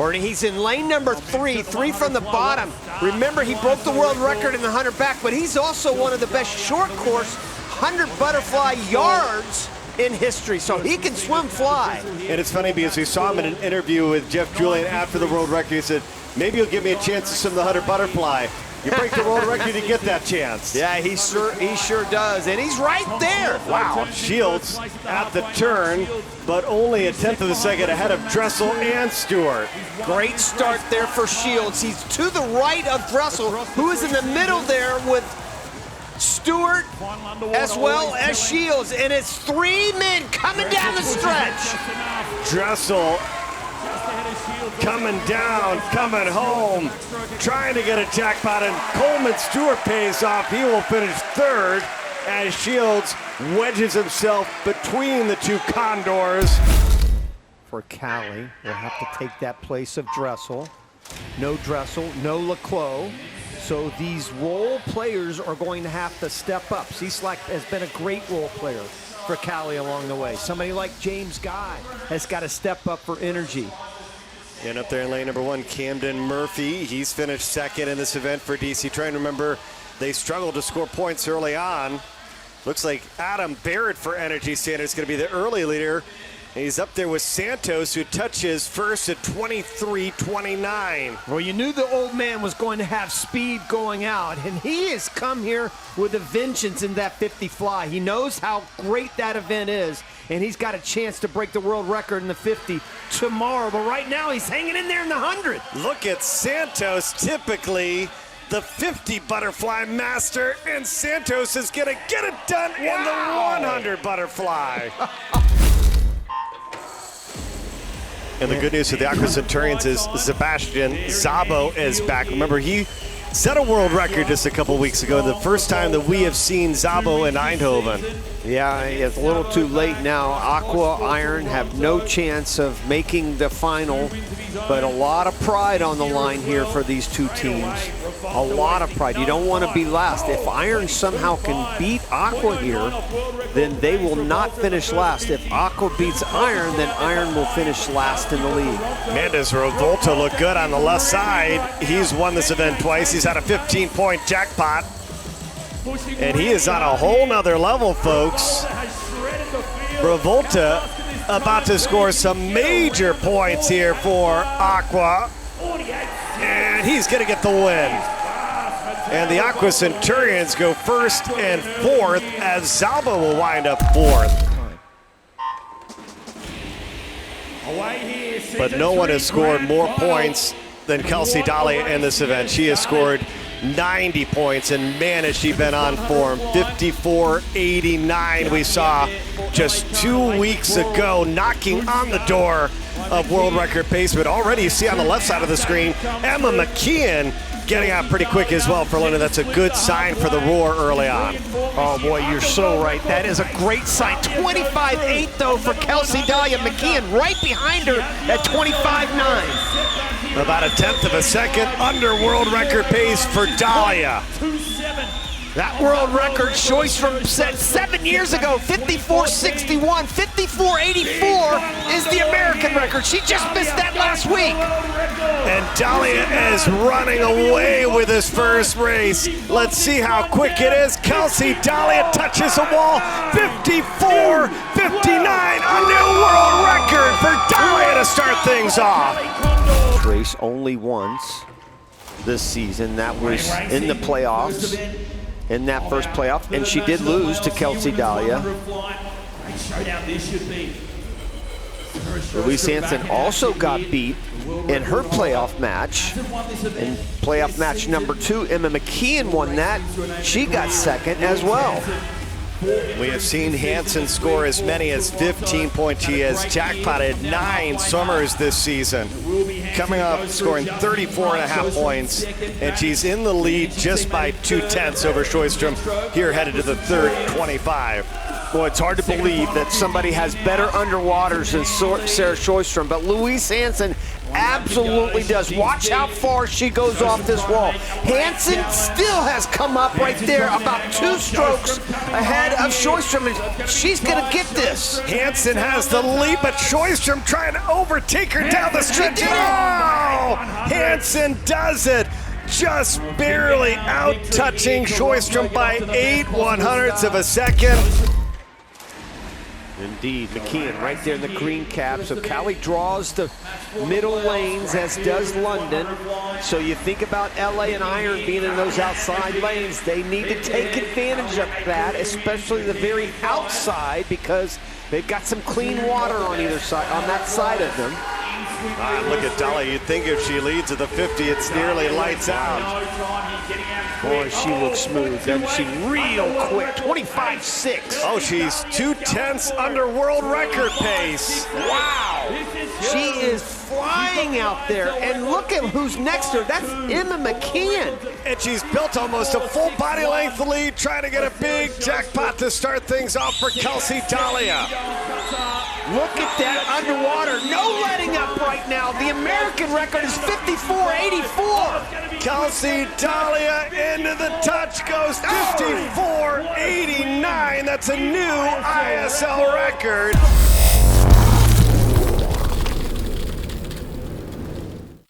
Or he's in lane number 3, 3 from the bottom. Remember, he broke the world record in the 100 back, but he's also one of the best short course 100 butterfly yards in history, so he can swim fly. And it's funny because we saw him in an interview with Jeff Julian after the world record. He said, maybe you'll give me a chance to swim the 100 butterfly. You break the world record, you get that chance. Yeah, he sure does, and he's right there. Wow, Shields at the turn, but only a tenth of a second ahead of Dressel and Stewart. Great start there for Shields. He's to the right of Dressel, who is in the middle there with Stewart as well as Shields, and it's 3 men coming down the stretch. Dressel coming down, coming home, trying to get a jackpot, and Coleman Stewart pays off. He will finish third as Shields wedges himself between the two Condors. For Cali, we'll have to take that place of Dressel. No Dressel, no Leclos. So these role players are going to have to step up. Cieslak has been a great role player for Cali along the way. Somebody like James Guy has got to step up for energy. And up there in lane number 1, Camden Murphy. He's finished second in this event for DC. Trying to remember, they struggled to score points early on. Looks like Adam Barrett for Energy Standard is going to be the early leader. And he's up there with Santos, who touches first at 23:29. Well, you knew the old man was going to have speed going out, and he has come here with a vengeance in that 50 fly. He knows how great that event is, and he's got a chance to break the world record in the 50 tomorrow. But right now, he's hanging in there in the 100. Look at Santos, typically the 50 butterfly master, and Santos is going to get it done in the 100 butterfly. And the good news for the Aqua Centurions is Sebastian Szabo is back. Remember, he set a world record just a couple weeks ago, the first time that we have seen Szabo in Eindhoven. Yeah, it's a little too late now. Aqua Iron have no chance of making the final, but a lot of pride on the line here for these two teams. A lot of pride. You don't want to be last. If Iron somehow can beat Aqua here, then they will not finish last. If Aqua beats Iron, then Iron will finish last in the league. Mendes Rivolta look good on the left side. He's won this event twice. He's had a 15-point jackpot. And he is on a whole nother level, folks. Rivolta about to score some major points here for Aqua. And he's going to get the win. And the Aqua Centurions go first and fourth as Szabo will wind up fourth. But no one has scored more points than Kelsi Dahlia in this event. She has scored 90 points, and man, has she been on form. 54.89 we saw just 2 weeks ago, knocking on the door of world record pace. But already you see on the left side of the screen, Emma McKeon getting out pretty quick as well for London. That's a good sign for the Roar early on. Oh boy, you're so right. That is a great sign. 25.8 though for Kelsi Dahlia. McKeon right behind her at 25.9. About a tenth of a second under world record pace for Dahlia. That world record Sjostrom set 7 years ago, 54.61. 54.84 is the American record. She just missed that last week. And Dahlia is running away with his first race. Let's see how quick it is. Kelsi Dahlia touches a wall. 54.59, a new world record for Dahlia to start things off. Race only once this season. That was in the playoffs, in that first playoff, and she did lose to Kelsi Dahlia. Louise Hansson also got beat in her playoff match. In playoff match number 2, Emma McKeon won that. She got second as well. We have seen Hansson score as many as 15 points. She has jackpotted 9 swimmers this season, coming off scoring 34.5 points, and she's in the lead just by 0.2 over Sjostrom here headed to the third 25. Well, it's hard to believe that somebody has better underwaters than Sarah Sjostrom, but Louise Hansson absolutely does. Watch how far she goes off this wall. Hansson still has come up right there, about 2 strokes ahead of Sjostrom, and she's going to get this. Hansson has the lead, but Sjostrom trying to overtake her down the stretch. Oh! Hansson does it. Just barely out-touching Sjostrom by 8/100ths of a second. Indeed, McKeon right there in the green cap. So Cali draws the middle lanes, as does London. So you think about LA and Iron being in those outside lanes. They need to take advantage of that, especially the very outside, because they've got some clean water on either side, on that side of them. Look at Dahlia. You'd think if she leads at the 50, it's nearly lights out. Boy, she looks smooth, doesn't she? Real quick, 25.6. Oh, she's 2/10 under world record pace. Wow. She is flying out there, and look at who's next to her. That's Emma McKeon. And she's built almost a full body length lead, trying to get a big jackpot to start things off for Kelsi Dahlia. Look at that underwater. No letting up right now. The American record is 54.84. Kelsi Dahlia into the touch goes 54.89. That's a new ISL record.